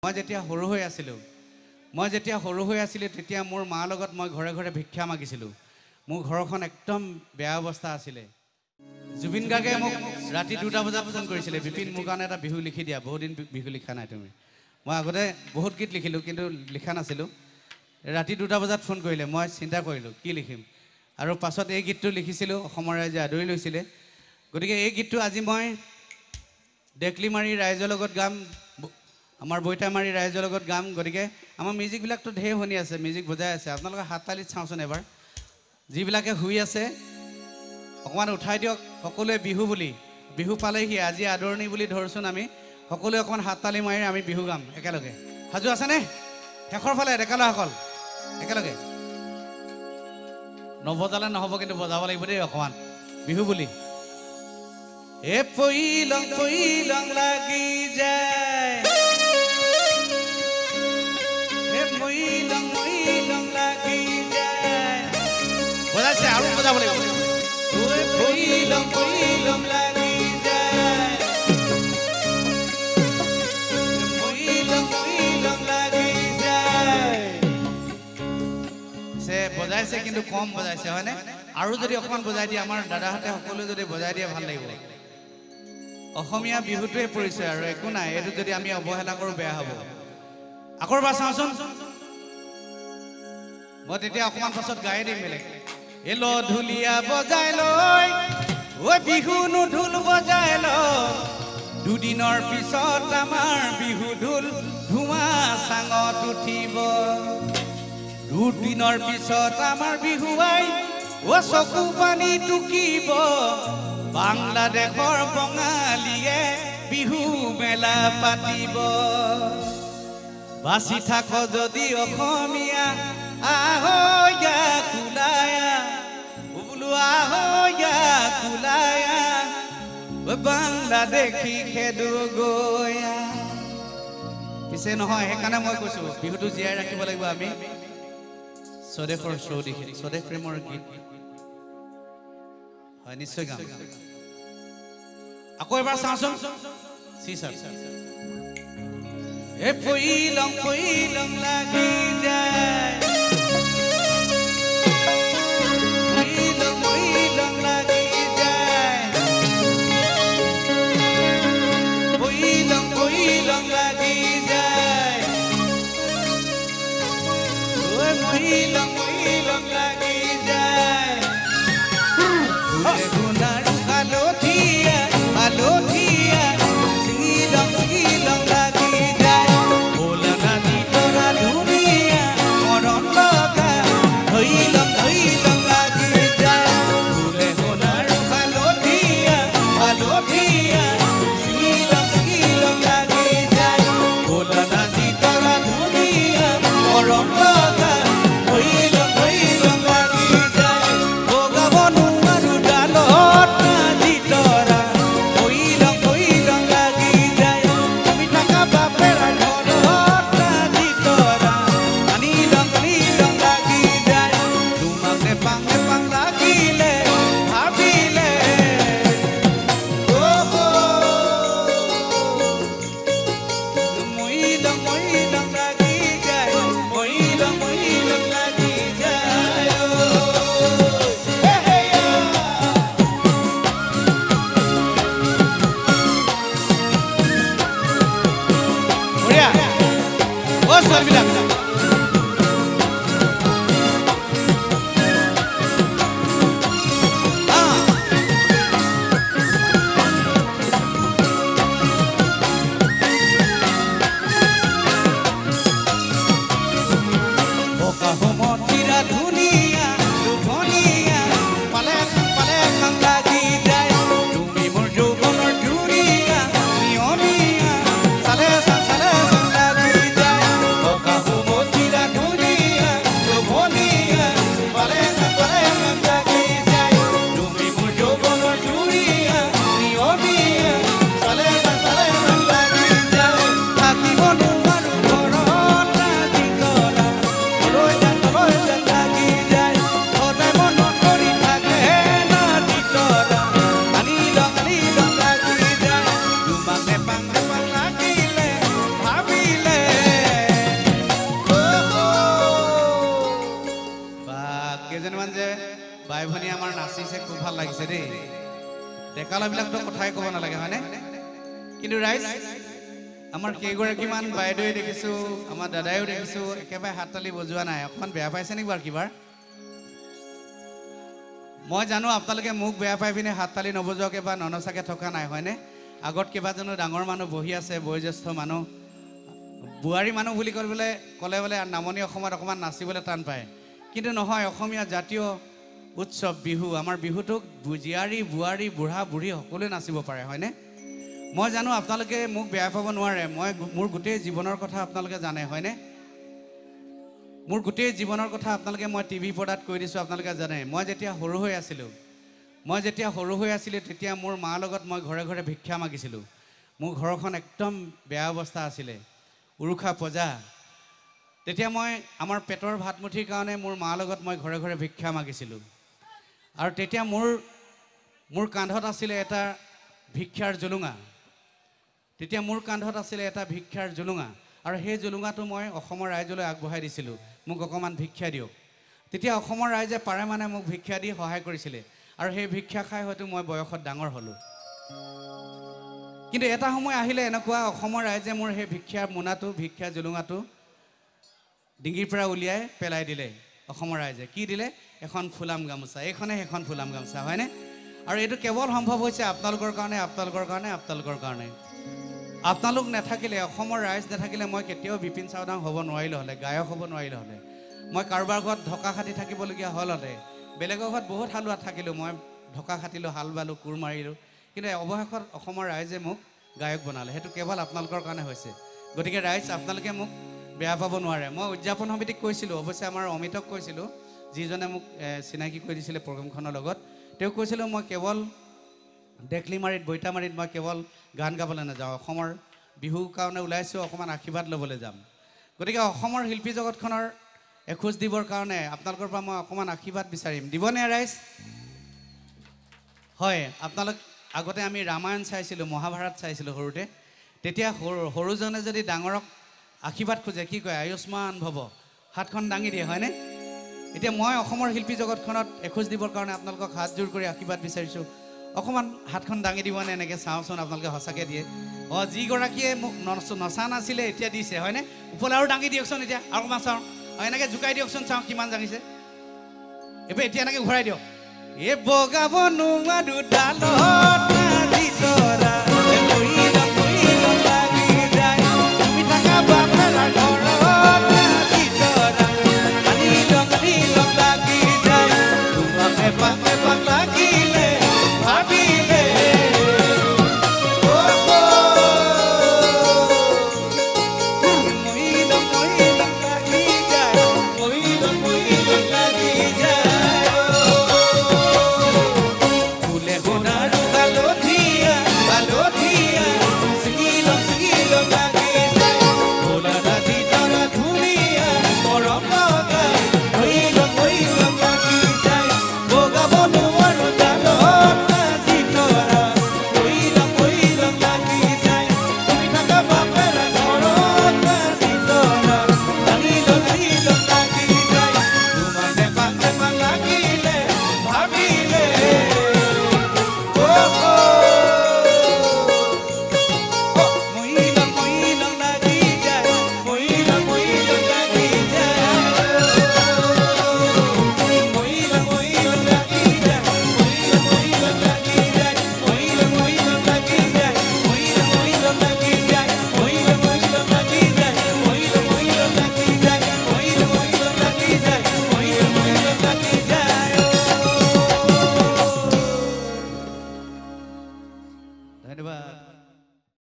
মই যেতিয়া সৰু হৈ আছিলোঁ তেতিয়া মোৰ মাৰ লগত মই ঘৰে ঘৰে ভিক্ষা মাগিছিলোঁ। মোৰ ঘৰখন একদম বেয়া অৱস্থা আছিলে। জুবিন গাৰ্গে মোক ৰাতি 2টা বজাত ফোন কৰিছিলে, বিপিন মোৰ কাৰণে এটা বিহু লিখি দিয়া, বহুত দিন বিহু লিখা নাই তুমি। মই আগতে বহুত গীত লিখিলোঁ কিন্তু লিখা নাছিলোঁ। ৰাতি 2টা বজাত ফোন কৰিলে, মই চিন্তা কৰিলোঁ কি লিখিম, আৰু পাছত এই গীতটো লিখিছিলোঁ, অসমৰ ৰাইজে আদৰি লৈছিলে। গতিকে এই গীতটো আজি মই ডেকলিমাৰী ৰাইজৰ লগত গাম, আমাৰ বৈতামাৰী ৰাইজৰ লগত গাম। গতিকে আমাৰ মিউজিকবিলাকতো ঢেৰ শুনি আছে, মিউজিক বজাই আছে, আপোনালোকে হাত তালিত চাওঁচোন এবাৰ। যিবিলাকে শুই আছে অকণমান উঠাই দিয়ক। সকলোৱে বিহু বুলি, বিহু পালেহি, আজি আদৰণি বুলি ধৰচোন আমি সকলোৱে অকণমান হাত তালি মাৰি আমি বিহু গাম একেলগে। সাজু আছেনে? শেষৰ ফালে ডেকালসকল একেলগে। নবজালে নহ'ব কিন্তু বজাব লাগিব দেই অকণমান, বিহু বুলি। এ পইলং পইলং লাগি যায়, এ মইলং মইলং লাগি যায়। বজাইছে আৰু বজাব লাগিব। ঐ পইলং পইলং লাগি যায়, মইলং মইলং লাগি যায়। সে বজাইছে কিন্তু কম বজাইছে হয়নে? আৰু যদি অকণমান বজাই দিয়ে, আমাৰ দাদাহঁতে সকলোৱে যদি বজাই দিয়ে ভাল লাগিব। অসমীয়া বিহুটোৱে পৰিচয় আৰু একো নাই, এইটো যদি আমি অৱহেলা কৰোঁ বেয়া হ'ব। আকৌ এবাৰ চাওঁচোন, মই তেতিয়া অকণমান পাছত গাই দিম বেলেগ। এল ঢুলীয়া বজাই লৈ, ঐ বিহুনো ঢোল বজাই লৈ, দুদিনৰ পিছত আমাৰ বিহু ঢোল ধোঁৱা চাঙত উঠিব। দুদিনৰ পিছত আমাৰ বিহু আই ও চকু পানী টুকিব। বাংলাদেশৰ বঙালীয়ে বিহু মেলা পাতিব। বাচি থাক যদি অসমীয়া, আহয়া কুলায়া, বোলো আহয়া কুলায়া, বাংলাদেশী খেদু গয়া। পিছে নহয়, সেইকাৰণে মই কৈছোঁ বিহুটো জীয়াই ৰাখিব লাগিব আমি। স্বদেশৰ চৌদিশে, স্বদেশ প্ৰেমৰ গীত হয়, নিশ্চয় গাম। আকৌ এবাৰ চাওঁচোন। এ পইলং পইলং লাগি যায়, পইলং পইলং লাগি যায়, পইলং পইলং লাগি যায়, ঐ পইলং পইলং লাগি যায়। গুণাৰ আলধীয়া আলধীয়া, চিঙিলং চিঙিলং লাগি যায়। ভোলা নানি তৰা ধুনীয়া মৰম লগা, ধৈলং ধৈলং লাগি যায়। ফুলে সোণাৰ আলধীয়া আলধীয়া, চিঙিলং চিঙিলং লাগি যায়। ভোলা নানি তৰা ধুনীয়া মৰম লগা, ধৈলং ধৈলং লাগি যায়। বগাব নোৱাৰো ডালত নাজি তৰা, ধৈলং ধৈলং লাগি যায়। তুমি থাকা বাপেৰা ঘৰত নাজি তৰা, আনিলং আনিলং লাগি যায়। তোমাক নেপাং নেপাং লাগিলে ভাবিলে, মইলং মইলং লাগি যায়, মইলং মইলং লাগি যায়। বঢ়িয়া অ ছোৱালীবিলাক। বকা হোমত চিৰা ধুনীয়া লোভনীয়া, পালে পালে খাং লাগি যায়। তুমি মোৰ যৌৱনৰ ধুনীয়া নিয়মীয়া, চালে চাং লাগি যায়। বকা হোমত বাই ভনী আমাৰ নাচিছে খুব ভাল লাগিছে দেই ডেকালাবিলাকতো কথাই ক'ব নালাগে হয়নে কিন্তু ৰাইজ আমাৰ কেইগৰাকীমান বাইদেৱে দেখিছোঁ আমাৰ দাদাইও দেখিছোঁ একেবাৰে হাত তালি বজোৱা নাই অকণমান বেয়া পাইছে নেকি বাৰু কিবাৰ মই জানো আপোনালোকে মোক বেয়া পাই পিনে হাত তালি নবজোৱাকৈ বা ননচাকৈ থকা নাই হয়নে আগত কেইবাজনো ডাঙৰ মানুহ বহি আছে বয়োজ্যেষ্ঠ মানুহ বোৱাৰী মানুহ বুলি ক'লে বোলে নামনি অসমত অকণমান নাচিবলৈ টান পায় কিন্তু নহয় অসমীয়া জাতীয় উৎসৱ বিহু আমাৰ বিহুটোক জীয়াৰী বোৱাৰী বুঢ়া বুঢ়ী সকলোৱে নাচিব পাৰে হয়নে মই জানো আপোনালোকে মোক বেয়া পাব নোৱাৰে মই মোৰ গোটেই জীৱনৰ কথা আপোনালোকে জানে হয়নে মোৰ গোটেই জীৱনৰ কথা আপোনালোকে মই টিভি পৰ্দাত কৈ দিছোঁ আপোনালোকে জানে মই যেতিয়া সৰু হৈ আছিলোঁ তেতিয়া মোৰ মাৰ লগত মই ঘৰে ঘৰে ভিক্ষা মাগিছিলোঁ মোৰ ঘৰখন একদম বেয়া অৱস্থা আছিলে উৰুখা পজা তেতিয়া মই আমাৰ পেটৰ ভাতমুঠিৰ কাৰণে মোৰ মাৰ লগত মই ঘৰে ঘৰে ভিক্ষা মাগিছিলোঁ আৰু তেতিয়া মোৰ কান্ধত আছিলে এটা ভিক্ষাৰ জুলুঙা আৰু সেই জুলুঙাটো মই অসমৰ ৰাইজলৈ আগবঢ়াই দিছিলোঁ মোক অকণমান ভিক্ষা দিয়ক তেতিয়া অসমৰ ৰাইজে পাৰে মানে মোক ভিক্ষা দি সহায় কৰিছিলে আৰু সেই ভিক্ষা খাই হয়তো মই বয়সত ডাঙৰ হ'লোঁ কিন্তু এটা সময় আহিলে এনেকুৱা অসমৰ ৰাইজে মোৰ সেই ভিক্ষা জুলুঙাটো ডিঙিৰ পৰা উলিয়াই পেলাই দিলে অসমৰ ৰাইজে কি দিলে এখন ফুলাম গামোচা এইখনে এখন ফুলাম গামোচা হয়নে আৰু এইটো কেৱল সম্ভৱ হৈছে আপোনালোকৰ কাৰণে আপোনালোক নাথাকিলে অসমৰ ৰাইজ নাথাকিলে মই কেতিয়াও বিপিন চাওদাং হ'ব নোৱাৰিলোঁ হ'লে গায়ক হ'ব নোৱাৰিলোঁ হ'লে মই কাৰোবাৰ ঘৰত ঢকা খাটি থাকিবলগীয়া হ'ল হ'লে বেলেগৰ ঘৰত বহুত হালোৱাত থাকিলোঁ মই ঢকা খাটিলোঁ হাল বালোঁ কোৰ মাৰিলোঁ কিন্তু অৱশেষত অসমৰ ৰাইজে মোক গায়ক বনালে সেইটো কেৱল আপোনালোকৰ কাৰণে হৈছে গতিকে ৰাইজ আপোনালোকে মোক বেয়া পাব নোৱাৰে মই উদযাপন সমিতিক কৈছিলোঁ অৱশ্যে আমাৰ অমিতক কৈছিলোঁ যিজনে মোক চিনাকি কৰি দিছিলে প্ৰগ্ৰেমখনৰ লগত তেওঁ কৈছিলোঁ মই কেৱল ডেকলিমাৰীত বৈতামাৰীত মই কেৱল গান গাবলৈ নাযাওঁ অসমৰ বিহুৰ কাৰণে ওলাইছোঁ অকণমান আশীৰ্বাদ ল'বলৈ যাম গতিকে অসমৰ শিল্পী জগতখনৰ এখোজ দিবৰ কাৰণে আপোনালোকৰ পৰা মই অকণমান আশীৰ্বাদ বিচাৰিম দিবনে ৰাইজ হয় আপোনালোক আগতে আমি ৰামায়ণ চাইছিলোঁ মহাভাৰত চাইছিলোঁ সৰুতে তেতিয়া সৰুজনে যদি ডাঙৰক আশীৰ্বাদ খোজে কি কয় আয়ুষ্মান ভৱ হাতখন দাঙি দিয়ে হয়নে এতিয়া মই অসমৰ শিল্পী জগতখনত এখোজ দিবৰ কাৰণে আপোনালোকক হাত জোৰ কৰি আশীৰ্বাদ বিচাৰিছোঁ অকণমান হাতখন দাঙি দিবনে এনেকৈ চাওঁচোন আপোনালোকে সঁচাকৈ দিয়ে যিগৰাকীয়ে মোক নচা নাছিলে এতিয়া দিছে হয়নে ওপৰলৈ আৰু দাঙি দিয়কচোন এতিয়া আৰু অকণমান চাওঁ এনেকৈ জোকাই দিয়কচোন চাওঁ কিমান দাঙিছে এতিয়া এনেকৈ ঘূৰাই দিয়ক এই বগাব নোৱাৰো ডালত তৰা